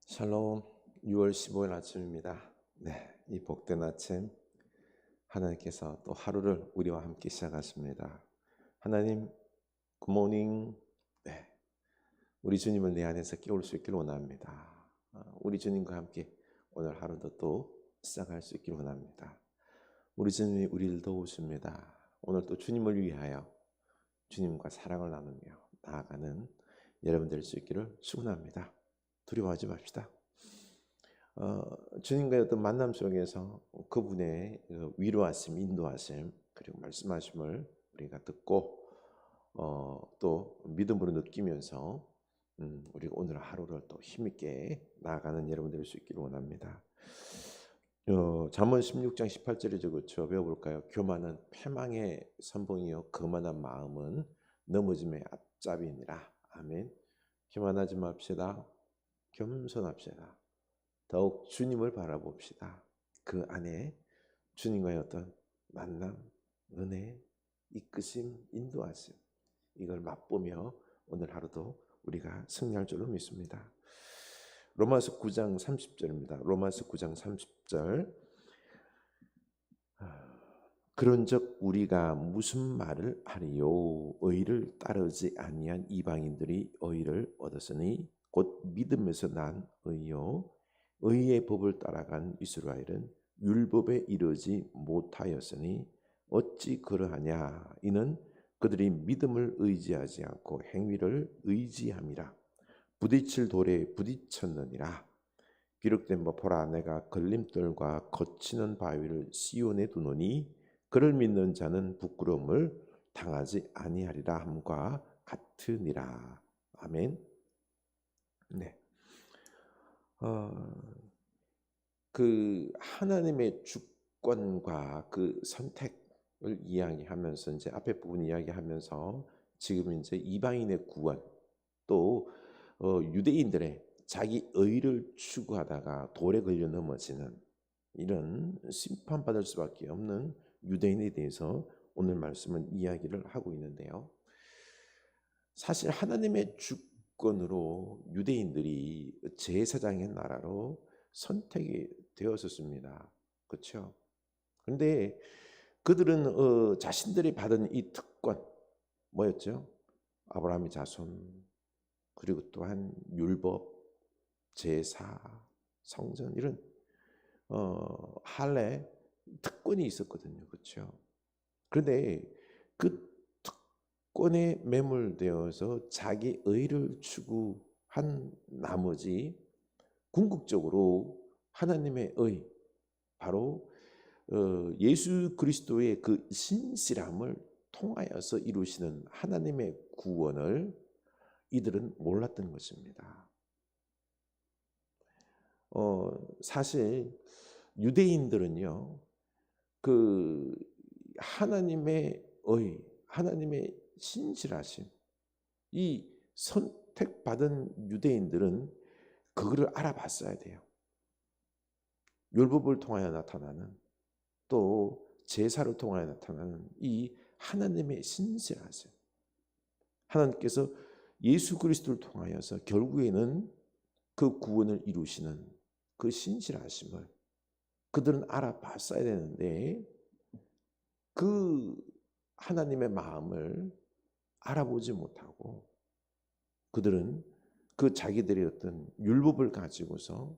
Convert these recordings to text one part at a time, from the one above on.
샬롬. 6월 15일 아침입니다. 네, 이 복된 아침 하나님께서 또 하루를 우리와 함께 시작하십니다. 하나님, 굿모닝. 네, 우리 주님을 내 안에서 깨울 수 있기를 원합니다. 우리 주님과 함께 오늘 하루도 또 시작할 수 있기를 원합니다. 우리 주님이 우리를 도우십니다. 오늘 또 주님을 위하여 주님과 사랑을 나누며 나아가는 여러분 될 수 있기를 축원합니다. 두려워하지 맙시다. 주님과의 어떤 만남 속에서 그분의 위로하심, 인도하심, 그리고 말씀하심을 우리가 듣고 또 믿음으로 느끼면서 우리가 오늘 하루를 또 힘있게 나아가는 여러분 될 수 있기를 원합니다. 잠언 16장 18절에 적었죠. 배워볼까요? 교만은 패망의 선봉이요 거만한 마음은 넘어짐의 앞잡이니라. 아멘. 교만하지 맙시다. 겸손합시다. 더욱 주님을 바라봅시다. 그 안에 주님과의 어떤 만남, 은혜, 이끄심, 인도하심, 이걸 맛보며 오늘 하루도 우리가 승리할 줄로 믿습니다. 로마서 9장 30절입니다. 로마서 9장 30절. 그런즉 우리가 무슨 말을 하리요? 의를 따르지 아니한 이방인들이 의를 얻었으니 곧 믿음에서 난 의요. 의의 법을 따라간 이스라엘은 율법에 이르지 못하였으니 어찌 그러하냐? 이는 그들이 믿음을 의지하지 않고 행위를 의지함이라. 부딪힐 돌에 부딪혔느니라. 기록된 바 보라, 내가 걸림돌과 거치는 바위를 시온에 두노니 그를 믿는 자는 부끄러움을 당하지 아니하리라 함과 같으니라. 아멘. 네. 그 하나님의 주권과 그 선택을 이야기하면서 이제 앞에 부분 이야기하면서 지금 이제 이방인의 구원, 또 유대인들의 자기 의를 추구하다가 돌에 걸려 넘어지는 이런 심판받을 수밖에 없는 유대인에 대해서 오늘 말씀은 이야기를 하고 있는데요. 사실 하나님의 주권으로 유대인들이 제사장의 나라로 선택이 되었었습니다. 그렇죠? 그런데 그들은 자신들이 받은 이 특권 뭐였죠? 아브라함의 자손, 그리고 또한 율법, 제사, 성전 이런 할례 특권이 있었거든요. 그렇죠? 그런데 그 특권에 매몰되어서 자기 의를 추구한 나머지 궁극적으로 하나님의 의, 바로 예수 그리스도의 그 신실함을 통하여서 이루시는 하나님의 구원을 이들은 몰랐던 것입니다. 사실 유대인들은요, 그 하나님의 의, 하나님의 신실하심, 이 선택받은 유대인들은 그거를 알아봤어야 돼요. 율법을 통하여 나타나는, 또 제사를 통하여 나타나는 이 하나님의 신실하심, 하나님께서 예수 그리스도를 통하여서 결국에는 그 구원을 이루시는 그 신실하심을 그들은 알아봤어야 되는데 그 하나님의 마음을 알아보지 못하고 그들은 그 자기들의 어떤 율법을 가지고서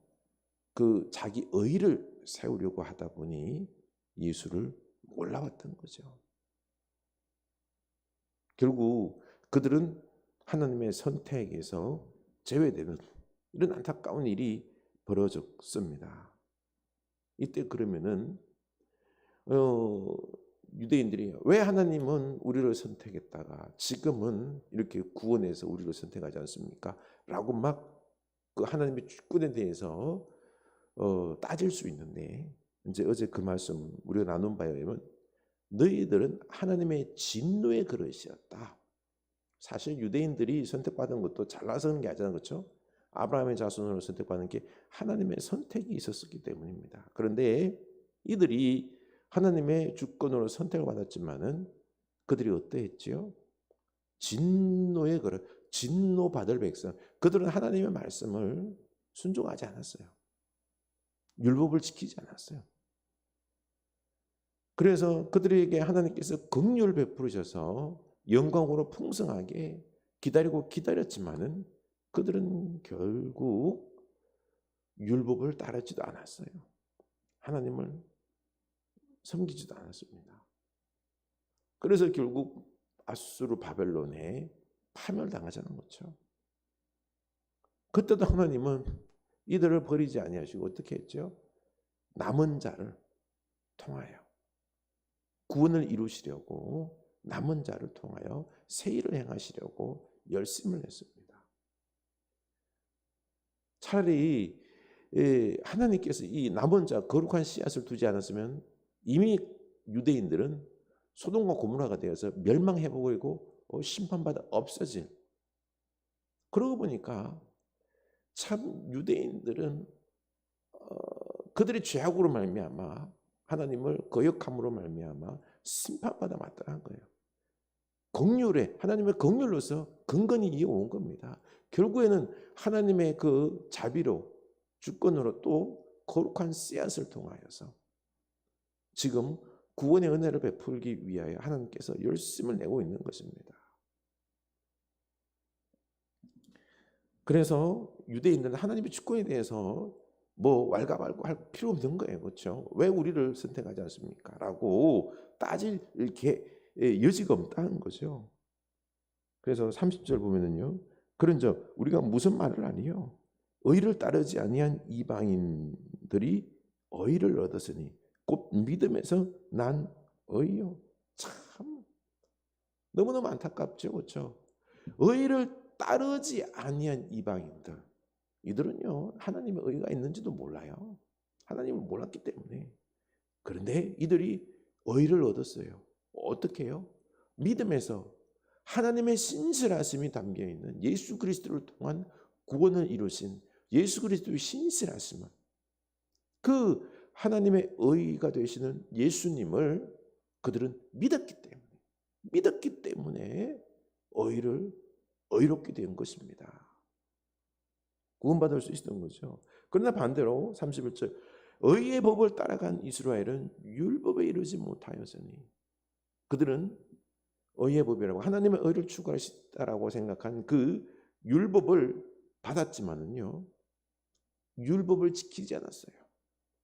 그 자기 의를 세우려고 하다 보니 예수를 몰라봤던 거죠. 결국 그들은 하나님의 선택에서 제외되는 이런 안타까운 일이 벌어졌습니다. 이때 그러면은 유대인들이 왜 하나님은 우리를 선택했다가 지금은 이렇게 구원해서 우리를 선택하지 않습니까? 라고 막 그 하나님의 주권에 대해서 따질 수 있는데, 이제 어제 그 말씀 우리가 나눈 바에 의하면 너희들은 하나님의 진노의 그릇이었다. 사실 유대인들이 선택받은 것도 잘나서 그런 게 아니잖아요. 그렇죠? 아브라함의 자손으로 선택받은 게 하나님의 선택이 있었기 때문입니다. 그런데 이들이 하나님의 주권으로 선택을 받았지만은 그들이 어떠했지요? 진노의 그릇, 진노받을 백성. 그들은 하나님의 말씀을 순종하지 않았어요. 율법을 지키지 않았어요. 그래서 그들에게 하나님께서 긍휼을 베푸셔서 영광으로 풍성하게 기다리고 기다렸지만은 그들은 결국 율법을 따르지도 않았어요. 하나님을 섬기지도 않았습니다. 그래서 결국 아수르 바벨론에 파멸당하자는 거죠. 그때도 하나님은 이들을 버리지 아니하시고 어떻게 했죠? 남은 자를 통하여 구원을 이루시려고 남은 자를 통하여 새 일을 행하시려고 열심을 했습니다. 차라리 하나님께서 이 남은 자 거룩한 씨앗을 두지 않았으면 이미 유대인들은 소돔과 고모라가 되어서 멸망해버리고 심판받아 없어질. 그러고 보니까 참 유대인들은 그들의 죄악으로 말미암아 하나님을 거역함으로 말미암아 심판받아 마땅한 거예요. 긍휼에 하나님의 긍휼로서 근근히 이어온 겁니다. 결국에는 하나님의 그 자비로 주권으로 또 거룩한 씨앗을 통하여서 지금 구원의 은혜를 베풀기 위하여 하나님께서 열심을 내고 있는 것입니다. 그래서 유대인들은 하나님의 주권에 대해서 뭐 왈가왈부 할 필요 없는 거예요. 그렇죠? 왜 우리를 선택하지 않습니까? 라고 따질 여지가 없다는 거죠. 그래서 30절 보면은요. 그런즉 우리가 무슨 말을 하니요? 의를 따르지 아니한 이방인들이 의를 얻었으니 곧 믿음에서 난 의요. 참 너무너무 안타깝죠. 그렇죠? 의를 따르지 아니한 이방인들, 이들은요 하나님의 의가 있는지도 몰라요. 하나님을 몰랐기 때문에. 그런데 이들이 의를 얻었어요. 어떻게 해요? 믿음에서 하나님의 신실하심이 담겨있는 예수 그리스도를 통한 구원을 이루신 예수 그리스도의 신실하심은 그 하나님의 의가 되시는 예수님을 그들은 믿었기 때문에 의롭게 된 것입니다. 구원받을 수 있었던 거죠. 그러나 반대로 31절 의의 법을 따라간 이스라엘은 율법에 이르지 못하였으니 그들은 의의 법이라고 하나님의 의를 추구하시다라고 생각한 그 율법을 받았지만은요 율법을 지키지 않았어요.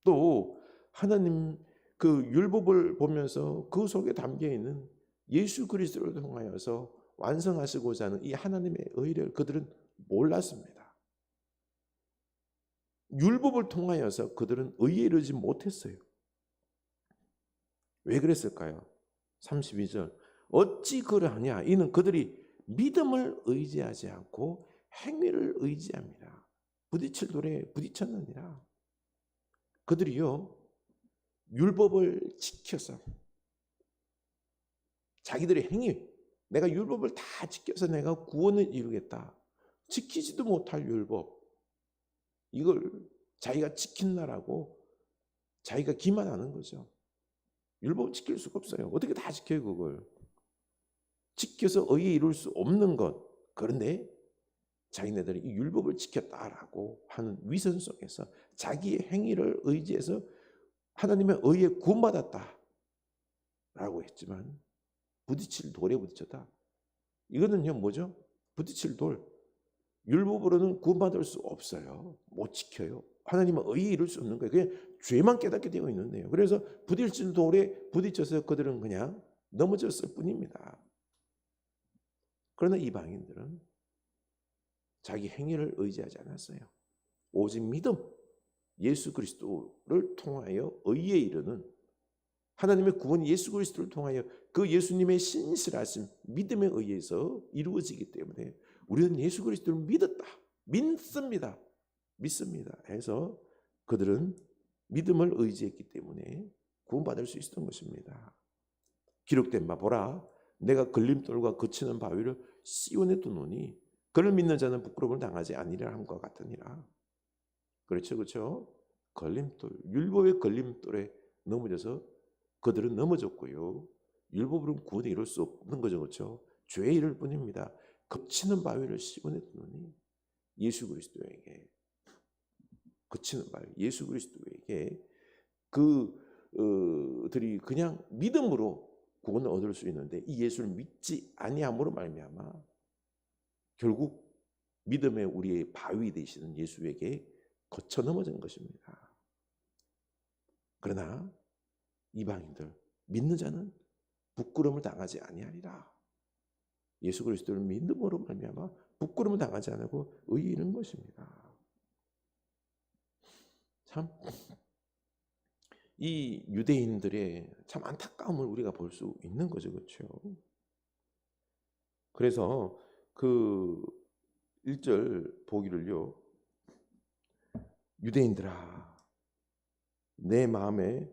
또 하나님 그 율법을 보면서 그 속에 담겨 있는 예수 그리스도를 통하여서 완성하시고자 하는 이 하나님의 의를 그들은 몰랐습니다. 율법을 통하여서 그들은 의에 이르지 못했어요. 왜 그랬을까요? 32절 어찌 그러하냐 이는 그들이 믿음을 의지하지 않고 행위를 의지합니다. 부딪힐 돌에 부딪혔느니라. 그들이요 율법을 지켜서 자기들의 행위 내가 율법을 다 지켜서 내가 구원을 이루겠다. 지키지도 못할 율법 이걸 자기가 지킨다라고 자기가 기만하는 거죠. 율법 지킬 수가 없어요. 어떻게 다 지켜요 그걸. 지켜서 의에 이룰 수 없는 것. 그런데 자기네들이 이 율법을 지켰다라고 하는 위선 속에서 자기의 행위를 의지해서 하나님의 의에 구원받았다라고 했지만 부딪힐 돌에 부딪혔다. 이거는요 뭐죠? 부딪힐 돌. 율법으로는 구원받을 수 없어요. 못 지켜요. 하나님은 의에 이룰 수 없는 거예요. 그냥 죄만 깨닫게 되어 있는데요. 그래서 부딪힐 돌에 부딪혀서 그들은 그냥 넘어졌을 뿐입니다. 그러나 이방인들은 자기 행위를 의지하지 않았어요. 오직 믿음, 예수 그리스도를 통하여 의에 이르는 하나님의 구원 예수 그리스도를 통하여 그 예수님의 신실하심, 믿음에 의해서 이루어지기 때문에 우리는 예수 그리스도를 믿습니다. 해서 그들은 믿음을 의지했기 때문에 구원받을 수 있었던 것입니다. 기록된 바 보라 내가 걸림돌과 거치는 바위를 시온에 두노니 그를 믿는 자는 부끄러움을 당하지 아니리라 함과 같으니라. 그렇죠. 걸림돌, 율법의 걸림돌에 넘어져서 그들은 넘어졌고요. 율법으로는 구원에 이룰 수 없는 거죠. 그렇죠? 죄에 이를 뿐입니다. 거치는 바위를 시온에 두노니 예수 그리스도에게 그치는 말 예수 그리스도에게 들이 그냥 믿음으로 구원을 얻을 수 있는데 이 예수를 믿지 아니함으로 말미암아 결국 믿음의 우리의 바위 되시는 예수에게 거쳐 넘어진 것입니다. 그러나 이방인들 믿는 자는 부끄러움을 당하지 아니하리라. 예수 그리스도를 믿음으로 말미암아 부끄러움을 당하지 않고 의에 이른 것입니다. 참 이 유대인들의 참 안타까움을 우리가 볼 수 있는 거죠, 그렇죠? 그래서 그 1절 보기를요, 유대인들아, 내 마음에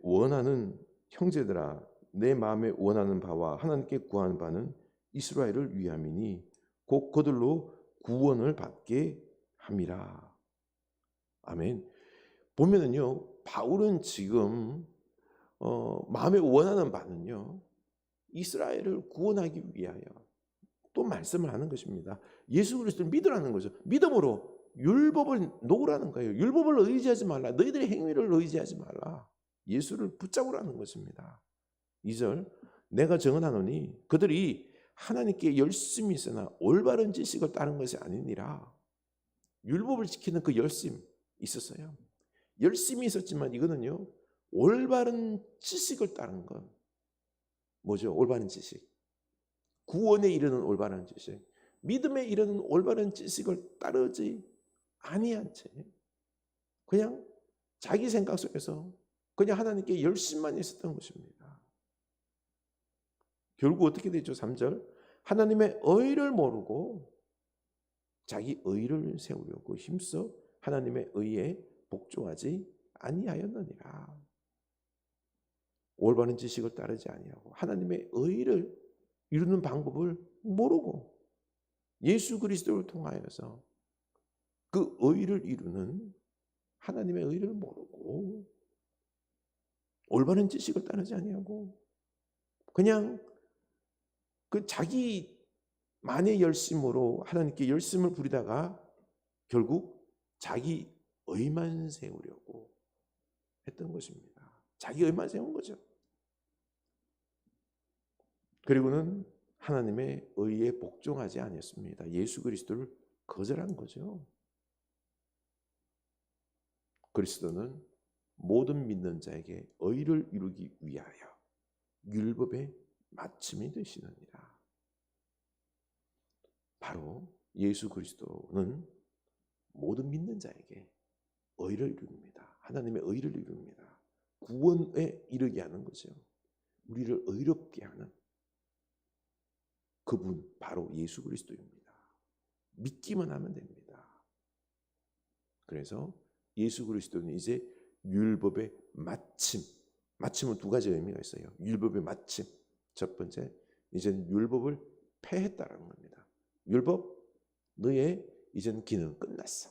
원하는 형제들아, 내 마음에 원하는 바와 하나님께 구하는 바는 이스라엘을 위함이니 곧 그들로 구원을 받게 함이라. 아멘. 보면은요, 바울은 지금 마음에 원하는 바는요, 이스라엘을 구원하기 위하여 또 말씀을 하는 것입니다. 예수 그리스도를 믿으라는 거죠. 믿음으로 율법을 놓으라는 거예요. 율법을 의지하지 말라. 너희들의 행위를 의지하지 말라. 예수를 붙잡으라는 것입니다. 2절 내가 정언하노니 그들이 하나님께 열심히 있으나 올바른 지식을 따른 것이 아니니라. 율법을 지키는 그 열심 있었어요. 열심히 있었지만 이거는요, 올바른 지식을 따른 것. 뭐죠? 올바른 지식. 구원에 이르는 올바른 지식. 믿음에 이르는 올바른 지식을 따르지 아니한 채 그냥 자기 생각 속에서 그냥 하나님께 열심만 있었던 것입니다. 결국 어떻게 되죠? 3절 하나님의 의를 모르고 자기 의를 세우려고 힘써 하나님의 의에 복종하지 아니하였느니라. 올바른 지식을 따르지 아니하고 하나님의 의를 이루는 방법을 모르고 예수 그리스도를 통하여서 그 의를 이루는 하나님의 의를 모르고 올바른 지식을 따르지 아니하고 그냥 그 자기만의 열심으로 하나님께 열심을 부리다가 결국 자기 의만 세우려고 했던 것입니다. 자기 의만 세운 거죠. 그리고는 하나님의 의에 복종하지 않았습니다. 예수 그리스도를 거절한 거죠. 그리스도는 모든 믿는 자에게 의를 이루기 위하여 율법의 마침이 되시느니라. 바로 예수 그리스도는 모든 믿는 자에게 의를 이룹니다. 하나님의 의를 이룹니다. 구원에 이르게 하는 거죠. 우리를 의롭게 하는 그분 바로 예수 그리스도입니다. 믿기만 하면 됩니다. 그래서 예수 그리스도는 이제 율법의 마침. 마침은 두 가지 의미가 있어요. 율법의 마침. 첫 번째, 이제는 율법을 폐했다라는 겁니다. 율법, 너의 이제는 기능 끝났어.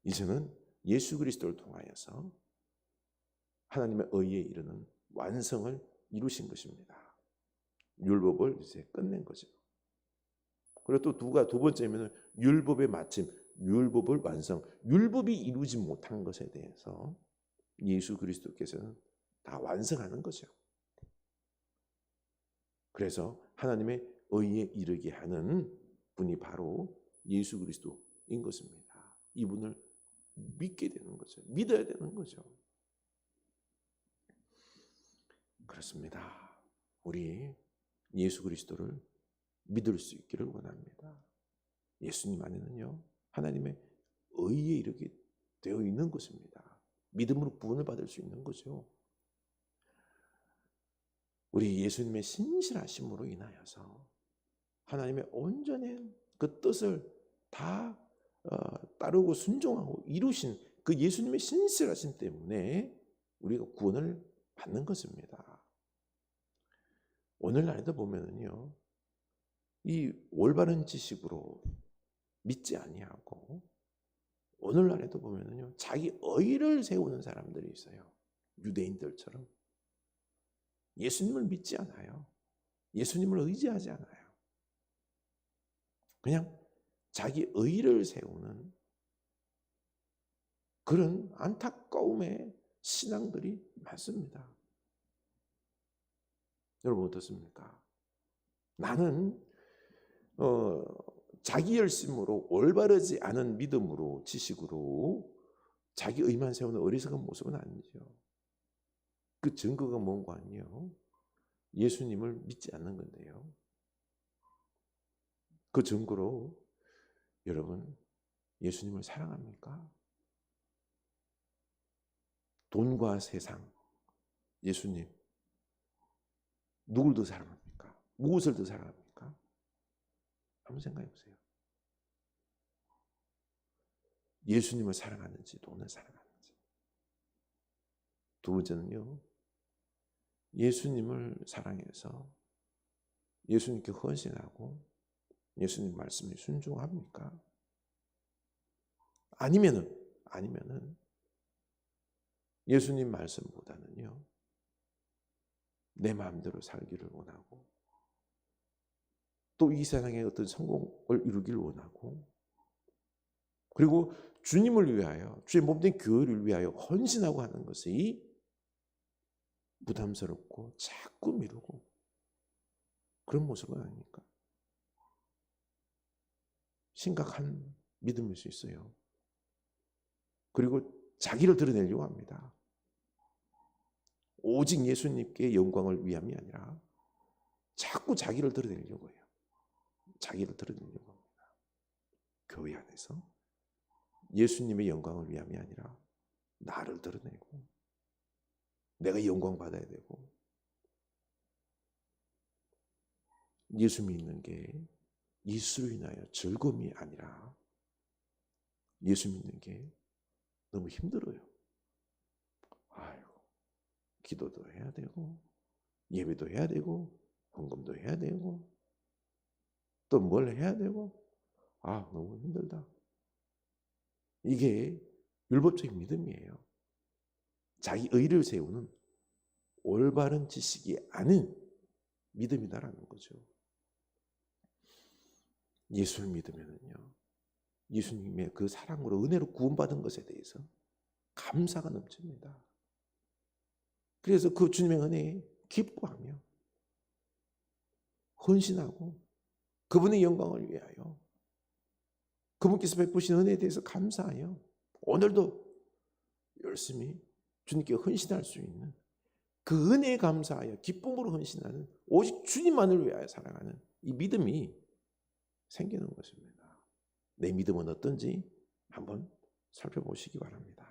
이제는 예수 그리스도를 통하여서 하나님의 의에 이르는 완성을 이루신 것입니다. 율법을 이제 끝낸 거죠. 그리고 또 두 번째면 율법의 마침, 율법을 완성. 율법이 이루지 못한 것에 대해서 예수 그리스도께서는 다 완성하는 거죠. 그래서 하나님의 의에 이르게 하는 분이 바로 예수 그리스도인 것입니다. 이분을 믿게 되는 거죠. 믿어야 되는 거죠. 그렇습니다. 우리 예수 그리스도를 믿을 수 있기를 원합니다. 예수님 안에는요, 하나님의 의에 이르게 되어 있는 것입니다. 믿음으로 구원을 받을 수 있는 거죠. 우리 예수님의 신실하심으로 인하여서 하나님의 온전한 그 뜻을 다 따르고 순종하고 이루신 그 예수님의 신실하심 때문에 우리가 구원을 받는 것입니다. 오늘날에도 보면은요, 이 올바른 지식으로 믿지 아니하고 오늘날에도 보면은요, 자기 의를 세우는 사람들이 있어요. 유대인들처럼 예수님을 믿지 않아요. 예수님을 의지하지 않아요. 그냥 자기 의를 세우는 그런 안타까움의 신앙들이 많습니다. 여러분 어떻습니까? 나는 자기 열심으로 올바르지 않은 믿음으로 지식으로 자기 의만 세우는 어리석은 모습은 아니죠. 그 증거가 뭔가 아니요. 예수님을 믿지 않는 건데요. 그 증거로 여러분 예수님을 사랑합니까? 돈과 세상, 예수님 누굴 더 사랑합니까? 무엇을 더 사랑합니까? 한번 생각해 보세요. 예수님을 사랑하는지 돈을 사랑하는지. 두 번째는요. 예수님을 사랑해서 예수님께 헌신하고 예수님 말씀에 순종합니까? 아니면은 예수님 말씀보다는요. 내 마음대로 살기를 원하고 또 이 세상의 어떤 성공을 이루기를 원하고 그리고 주님을 위하여 주의 몸된 교회를 위하여 헌신하고 하는 것이 부담스럽고 자꾸 미루고 그런 모습은 아닙니까? 심각한 믿음일 수 있어요. 그리고 자기를 드러내려고 합니다. 오직 예수님께 영광을 위함이 아니라 자꾸 자기를 드러내려고 해요. 자기를 드러내려고 합니다. 교회 안에서 예수님의 영광을 위함이 아니라 나를 드러내고 내가 영광 받아야 되고 예수 믿는 게 이수로 인하여 즐거움이 아니라 예수 믿는 게 너무 힘들어요. 아이고, 기도도 해야 되고 예배도 해야 되고 헌금도 해야 되고 또 뭘 해야 되고 너무 힘들다. 이게 율법적인 믿음이에요. 자기 의를 세우는 올바른 지식이 아닌 믿음이다라는 거죠. 예수를 믿으면요, 예수님의 그 사랑으로 은혜로 구원받은 것에 대해서 감사가 넘칩니다. 그래서 그 주님의 은혜에 기뻐하며 헌신하고 그분의 영광을 위하여 그분께서 베푸신 은혜에 대해서 감사하여 오늘도 열심히 주님께 헌신할 수 있는 그 은혜에 감사하여 기쁨으로 헌신하는 오직 주님만을 위하여 살아가는 이 믿음이 생기는 것입니다. 내 믿음은 어떤지 한번 살펴보시기 바랍니다.